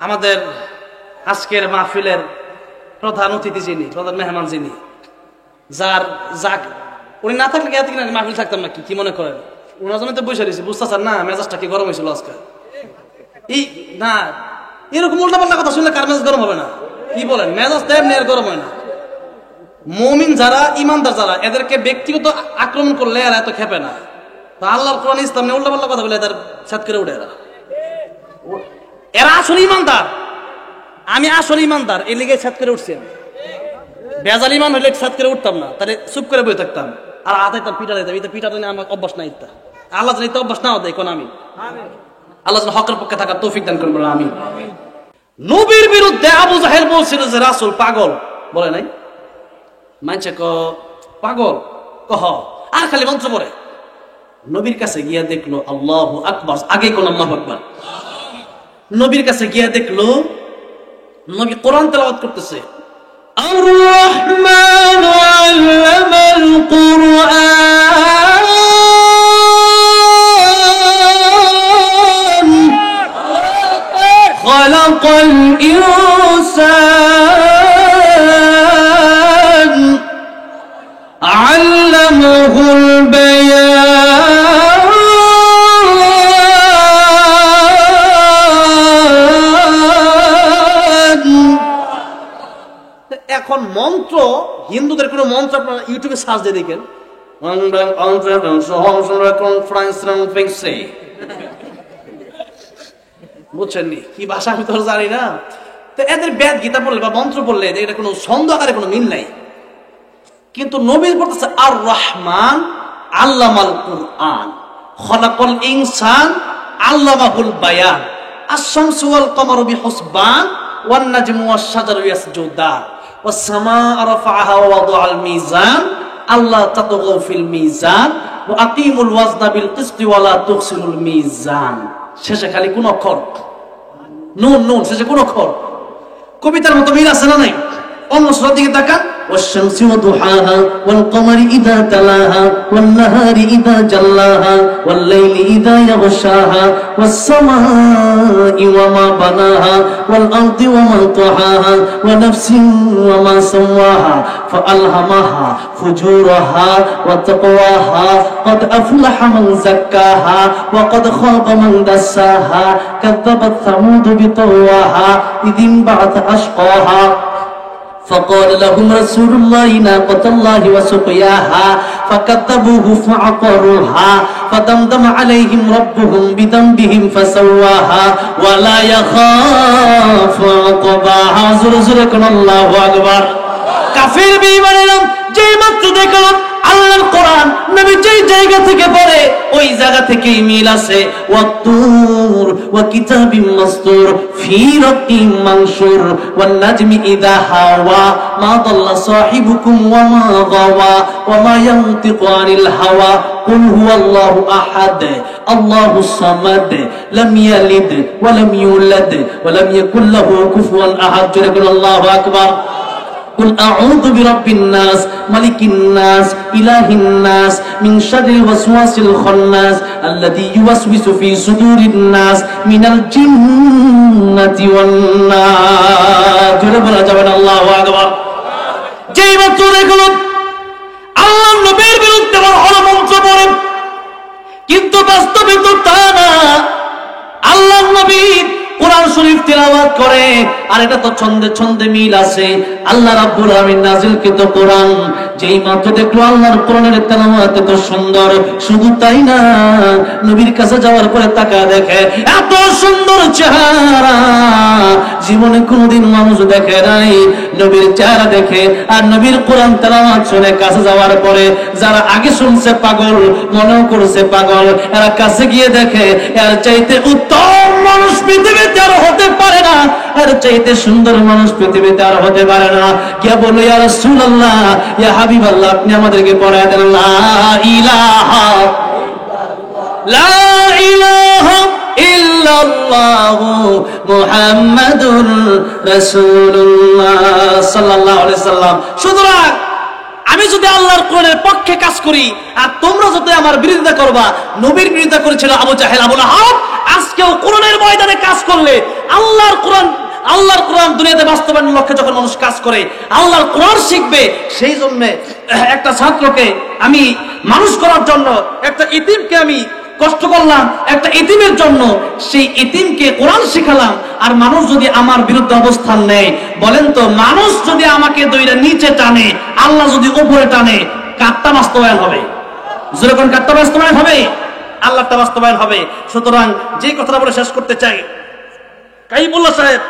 আমাদের আজকের মাহফিলের প্রধান অতিথি যিনি, প্রধান মেহমান যিনি, যাক উনি না থাকলে এত কিনা মাহফিল থাকতাম না। কি মনে করেন? উনার জন্য তো বসে রয়েছে, বুঝতেছেন না মেজাজটা কি গরম হয়েছিল আজকে? না এরকম উল্টাপাল্টা কথা শুনলে কার মেজাজ গরম হবে না? কি বলেন? মেজাজ তো এমনি গরম হয় না। মুমিন যারা, ইমানদার যারা, এদেরকে ব্যক্তিগত আক্রমণ করলে এরা এত খেপে না। আল্লাহর কোরআন ইসলাম নিয়ে উল্টাপাল্টা কথা বলে এদের ছাদ করে উঠে। এরা আসলে ইমানদার, আমি আসলে ইমানদার, এই লিগে ছাদ করে উঠছি। বেজাল ইমান হইলে ছাদ করে উঠতাম না, তাহলে চুপ করে বই থাকতাম আর আদাইতাম, পিঠা দিতাম। এটা পিঠা দিলে আমার অভ্যাস নাই। আল্লাহ যেন এটা অভ্যাস নাও দেয় কোন আমি, আল্লাহ যেন হকের পক্ষে থাকার তৌফিক দান করবেন। আমি নবীর বিরুদ্ধে আবু জাহেল বলছিল যে রাসূল পাগল, বলে নাই? মানছে ক পাগল কহ আর খালি মন্ত্র পড়ে। নবীর কাছে গিয়া দেখলো আল্লাহু আকবার, আগে কোন আল্লাহু আকবার। নবীর কাছে গিয়া দেখলো নবী কোরআন তেলাওয়াত করতেছে। আর রহমান আল্লামাল কুরআন খালাকাল ইনসান আল্লামাহুল বায়ান। এখন মন্ত্র, হিন্দুদের কোন মন্ত্র আপনারা ইউটিউবে সার্চ দিয়ে দেখেন, বুঝছেননি কি ভাষা আমি তো জানি না। তো এদের বেদ গীতা পড়লে বা মন্ত্র পড়লে এটা কোনো ছন্দ আকারে কোনো মিল নাই। কিন্তু নবীর পড়তেছে আর রহমান আল্লামাল কুরআন খালাকাল ইনসান আল্লামাহুল বায়ান আশ-শামসু ওয়াল কমারু বিহুসবান ওয়ান নাজমু ওয়াশ শাজারু ইয়াসজুদান ওয়াস সামাআ রাফা'াহা ওয়া ওয়াদা'আল মিজান আল্লা তাতগাউ ফিল মিজান ওয়া আকিমুল ওয়াজনা বিল কিসতি ওয়া লা তুখসিরুল মিজান। শেষে খালি কোন অক্ষর নুন, নুন শেষে কোন অক্ষর। কবিতার মতো মিল আছে না নাই? অন্য সূরার দিকে তাকান। والشمس وضحاها والقمر إذا تلاها والنهار إذا جلاها والليل إذا يغشاها والسماء وما بناها والأرض وما طحاها ونفس وما سواها فألهمها فجورها وتقواها قد أفلح من زكاها وقد خاب من دساها كذبت ثمود بطغواها إذ انبعث أشقاها فقال لهم رسول الله ناقة الله وسقياها فكذبوه فعقروها فدمدم عليهم ربهم بذنبهم فسواها ولا يخاف عقباها। زرزركم الله أكبر। কাফির বেঈমানেরা যেই মাত্র দেখলো আল্লাহর কোরআন নবী যেই জায়গা থেকে পড়ে ওই জায়গা থেকেই মিল আছে। ওয়াতুর ওয়া কিতাবিম মাসতুর ফি রাকিম মানশুর ওয়ান নাজমি ইযা হাওয়া মা দাল্লা সাহিবুকুম ওয়া মা গাওয়া ওয়া মা ইয়ানতিকু আনিল হাওয়া কুল হুয়াল্লাহু আহাদ আল্লাহুস সামাদ লাম ইয়ালিদ ওয়া লাম ইউলাদ ওয়া লাম ইয়াকুল লাহু কুফুয়ান আহাদ। আল্লাহু আকবার। قل أعوذ برب الناس ملك الناس إله الناس من شر الوسواس الخناس الذي يوسوس في صدور الناس من الجنة والناس। জোরে বলা যাবে না আল্লাহু আকবার। যেই মাত্র দেখলো আল্লাহর নবীর বিরুদ্ধে বড় মন্ত্র পড়ে, কিন্তু বাস্তবে তো তা না। আল্লাহর নবী কোরআন শরীফ তেলাওয়াত করে আর এটা তো ছন্দে ছন্দে মিল আছে। আল্লাহ রাব্বুল আলামিন নাযিলকৃত কোরআন যেই মাত্র দেখলো আল্লাহর কোরআনের তেলাওয়াত এত সুন্দর, শুধু তাই না নবীর কাছে যাওয়ার পরে তাকা দেখে এত সুন্দর চেহারা জীবনে কোনোদিন মানুষ দেখে নাই। নবীর চেহারা দেখে আর নবীর কোরআন তেলাওয়াত শুনে কাছে যাওয়ার পরে যারা আগে শুনছে পাগল মনেও করছে পাগল, এরা কাছে গিয়ে দেখে এর চাইতে উত্তম মানুষ পৃথিবীতে আর হতে পারে না, এর চাইতে সুন্দর মানুষ পৃথিবীতে আর হতে পারে না। কে বলে ইয়া রাসূলুল্লাহ ইয়া হাবিবাল্লাহ আপনি আমাদেরকে পড়ায় দেন লা ইলাহা লা ইলাহা ইল্লাল্লাহু মুহাম্মাদুর রাসূলুল্লাহ সাল্লাল্লাহু আলাইহি সাল্লাম। সুতরাং আমি যদি আল্লাহর কোরআনের পক্ষে কাজ করি আর তোমরা যদি আমার বিরোধিতা করবা, নবীর বিরোধিতা করেছিল আবু জাহেল, আবু লাহাব, আজকেও কোরআনের ময়দানে কাজ করলে আল্লাহর কোরআন দুনিয়াতে বাস্তবায়নের লক্ষ্যে যখন মানুষ কাজ করে আল্লাহর কোরআন শিখবে, সেই জন্য একটা ছাত্রকে আমি মানুষ করার জন্য, একটা ইতিমকে আমি কষ্ট করলাম, একটা ইতিমের জন্য সেই ইতিমকে কোরআন শিখালাম। আর মানুষ যদি আমার বিরুদ্ধে অবস্থান নেয়, বলেন তো মানুষ যদি আমাকে দুইটা নিচে টানে, আল্লাহ যদি উপরে টানে, কারটা বাস্তবায়ন হবে? যেরকম কারটা বাস্তবায়ন হবে, আল্লাহটা বাস্তবায়ন হবে। সুতরাং যে কথাটা বলে শেষ করতে চাই, কাইমুল্লাহ সাহেব,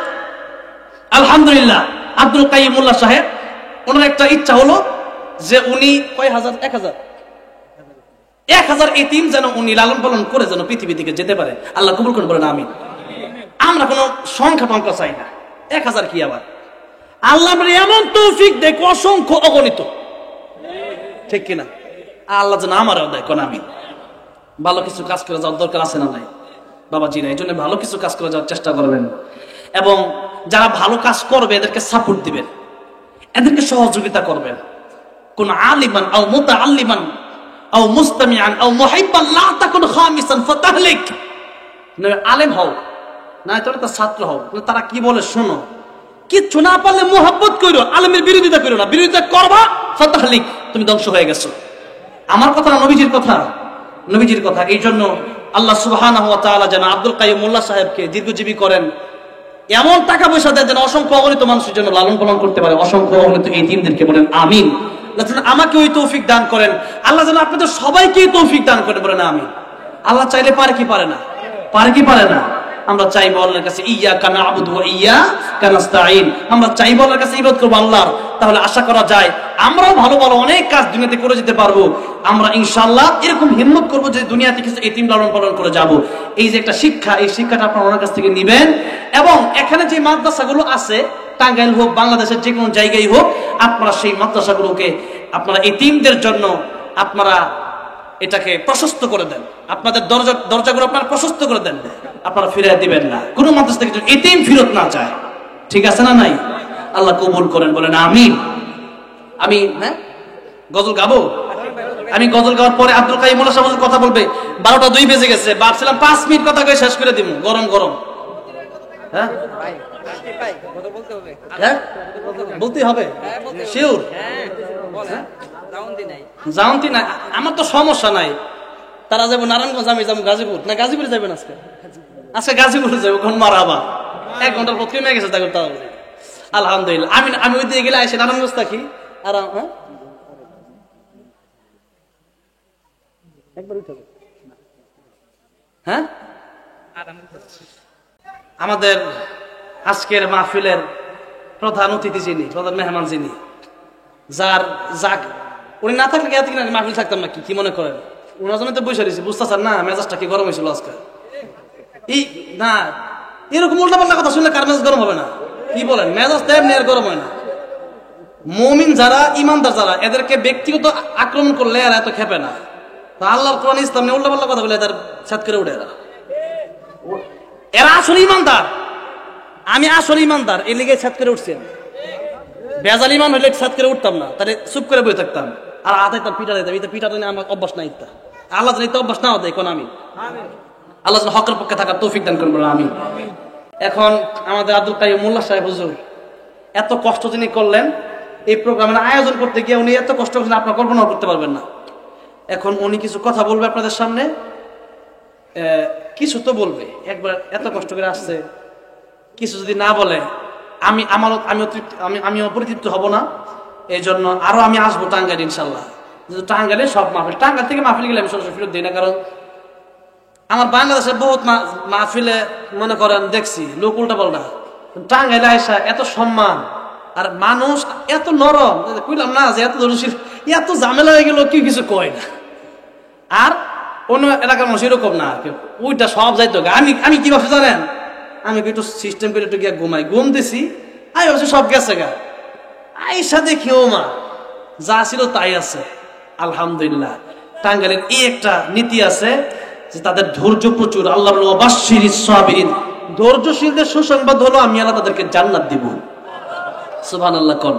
আলহামদুলিল্লাহ আব্দুল কাইমুল্লাহ সাহেব, ওনার একটা ইচ্ছা হলো যে উনি কয় হাজার, 1000 এতিম যেন উনি লালন পালন করে যেন পৃথিবী থেকে যেতে পারে। আল্লাহ কবুল করুন, বলেন আমিন। আমরা কোনো সংখ্যা টংখ্যা চাই না, 1000 কি আবার, আল্লাহ এমন তৌফিক দেখ অসংখ্য অগণিত, ঠিক কিনা? আল্লাহ যেন আমারও দেয়, কোন আমিন। ভালো কিছু কাজ করে যাওয়ার দরকার আছে না নাই বাবাজি? না, এই জন্য ভালো কিছু কাজ করে যাওয়ার চেষ্টা করবেন, এবং যারা ভালো কাজ করবে এদেরকে সাপোর্ট দিবেন, এদেরকে সহযোগিতা করবেন। কোন আলিমান আও মুতাআল্লিমান আও মুস্তামিআন আও মুহিব্বান লা তাকুন খামিসান ফাতাহলিক। আলেম হও না তোরা তার ছাত্র হও, তারা কি বলে শোনো, কিচ্ছু না পারলে মোহাব্বত করো, আলেমের বিরোধিতা করো না, বিরোধিতা করবা ফাতাহলিক, তুমি ধ্বংস হয়ে গেছো। আমার কথা না, নবীজির কথা, নবীজির কথা। এই জন্য আল্লাহ সুবহানাহু ওয়া তাআলা যেন আব্দুল কাইয়ুম মোল্লা সাহেবকে দীর্ঘজীবী করেন, এমন টাকা পয়সা দেন যেন অসংখ্য অগণিত মানুষের জন্য লালন পালন করতে পারে, অসংখ্য অগণিত এই তিনদেরকে, বলেন আমিন। আমাকে ওই তৌফিক দান করেন আল্লাহ, যেন আপনাদের সবাইকে তৌফিক দান করেন, বলেন আমিন। আল্লাহ চাইলে পারে কি পারে না? পারে কি পারে না? আমরা চাইবো আল্লাহর কাছে ইয়্যাকা না'বুদু ওয়া ইয়্যাকা নাস্তাঈন, আমরা চাইবো আল্লাহর কাছে ইবাদত করবো আল্লাহর। তাহলে আশা করা যায় আমরাও ভালো ভালো অনেক কাজ দুনিয়াতে করে যেতে পারবো। আমরা ইনশাআল্লাহ এরকম হিম্মত করবো যে দুনিয়াতে কিছু এতিম লালন পালন করে যাব। এই যে একটা শিক্ষা, এই শিক্ষাটা আপনারা ওনার কাছ থেকে নিবেন, এবং এখানে যে মাদ্রাসাগুলো আছে, টাঙ্গাইল হোক, বাংলাদেশের যে কোনো জায়গায় হোক, আপনারা সেই মাদ্রাসাগুলোকে আপনারা এতিমদের জন্য আপনারা এটাকে প্রশস্ত করে দেন, আপনাদের দরজাগুলো আপনারা প্রশস্ত করে দেন, আপনারা ফিরিয়ে দিবেন না। কোন মাদ্রাসা থেকে এতিম ফিরত না চায়, ঠিক আছে না নাই? আল্লাহ কবুল করেন, বলেন আমিন। আমি গজল গাবো, আমি গজল গাওয়ার পরে আব্দুল কাইয়ুম মোল্লা সাহেব কথা বলবে। 12টা 2 বেজে গেছে, ভাবছিলাম 5 মিনিট কথা কয়ে শেষ করে দিব, গরম গরম। হ্যাঁ বলতে হবে, শিওর? জাউন্তি নাই, আমার তো সমস্যা নাই। তারা যাবো নারায়ণগঞ্জ, আমি যাবো গাজীপুর, না গাজীপুরে যাবেন আজকে? আজকে গাজীপুরে যাবো, ঘন মারাবা 1 ঘন্টার পর কমে গেছে তারা। আলহামদুলিল্লাহ, আমি ওই দিকে গেলে এসে নারায়ণগঞ্জ থাকি আর একবার উঠাবো। হ্যাঁ, আমাদের আজকের মাহফিলের প্রধান অতিথি যিনি, প্রধান মেহমান যিনি, যাক উনি না থাকলে এত কিনা মাহফিল থাকতাম না, কি মনে করেন? ওনার জন্য তো বসে রয়েছে, বুঝতেছেন না মেজাজটা কি গরম হয়েছিল আজকে? না, এরকম উল্টা পাল্টা কথা শুনলে কার মেজাজ গরম হবে না? কি বলেন? মেজাজ তো এমনি আর গরম হয় না। মুমিন যারা, ইমানদার যারা, এদেরকে ব্যক্তিগত আক্রমণ করলে আর এত খেপে না। আল্লাহর কোরআন ইসলাম নিয়ে উল্টা পাল্টা কথা বলে এদের ছাদ করে উঠে, এরা আসলে ইমানদার। আমি আসলে ইমানদার, এর লিগে ছাদ করে উঠছেন। বেজাল ইমান হইলে ছাদ করে উঠতাম না, তাহলে চুপ করে বসে থাকতাম আর আদাইতাম, পিঠা দিতাম। এটা পিঠা দিলে আমার অভ্যাস নাই, আল্লাহ যেন অভ্যাস নাও দেয় কোন আমি। আল্লাহ যেন হকের পক্ষে থাকার তৌফিক দান করবেন, আমি। এখন আমাদের আব্দুল কাইয়ুম মোল্লা সাহেব হুজুর এত কষ্ট যিনি করলেন এই প্রোগ্রামের আয়োজন করতে গিয়ে, উনি এত কষ্ট করছেন আপনারা কল্পনাও করতে পারবেন না। এখন উনি কিছু কথা বলবে আপনাদের সামনে, কিছু তো বলবে, একবার এত কষ্ট করে আসছে, কিছু যদি না বলে আমি অপরিতৃপ্ত হব না। এই জন্য আরো আমি আসবো টাঙ্গাইল ইনশাল্লাহ। টাঙ্গাইলে সব মাহফিল, টাঙ্গাইল থেকে মাহফিল গেলে আমি সরাসরি ফেরত দিই না, কারণ আমার বাংলাদেশের বহুত মাহফিলে মনে করেন দেখছি লোক উল্টা পাল্টা। টাঙ্গাইলে আইসা এত সম্মান, আর মানুষ এত নরম, কইলাম না যে এত ধরনের এত ঝামেলা হয়ে গেল, কেউ কিছু কয় না। আর অন্য এলাকার মানুষ এরকম না, ওইটা সব যাইতো। আমি কি ভাবছি জানেন, আমি একটু সিস্টেম করে একটু গিয়ে ঘুম দিছি, আমি ভাবছি সব গেছে গা। আইসা দেখি ও মা, যা ছিল তাই আছে। আলহামদুলিল্লাহ, টাঙ্গাইলের এই একটা নীতি আছে যে তাদের ধৈর্য প্রচুর। আল্লাহ বলল ওয়াবাশশিরিস সাবিরিন, ধৈর্যশীলদের সুসংবাদ হলো আমি আল্লাহ তাদেরকে জান্নাত দিব। সুবহানাল্লাহ। কোন